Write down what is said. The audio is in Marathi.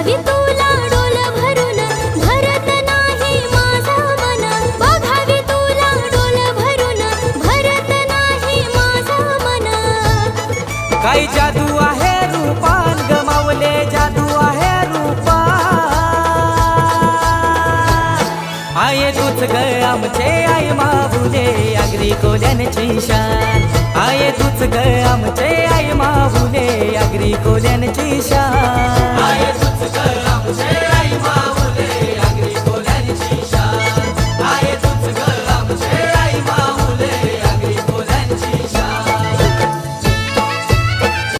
बघावी तुला डोल भरून भरत नाही माझा मन, बघावी तुला डोल भरून भरत नाही माझा मन। काही जादू आहे रूपान गमावले जादू आहे रूपान, आये तूच ग आमचे आई माऊले आगरी कोल्यांची शान, आये तूच ग आमचे आई माऊले आगरी कोल्यांची शान।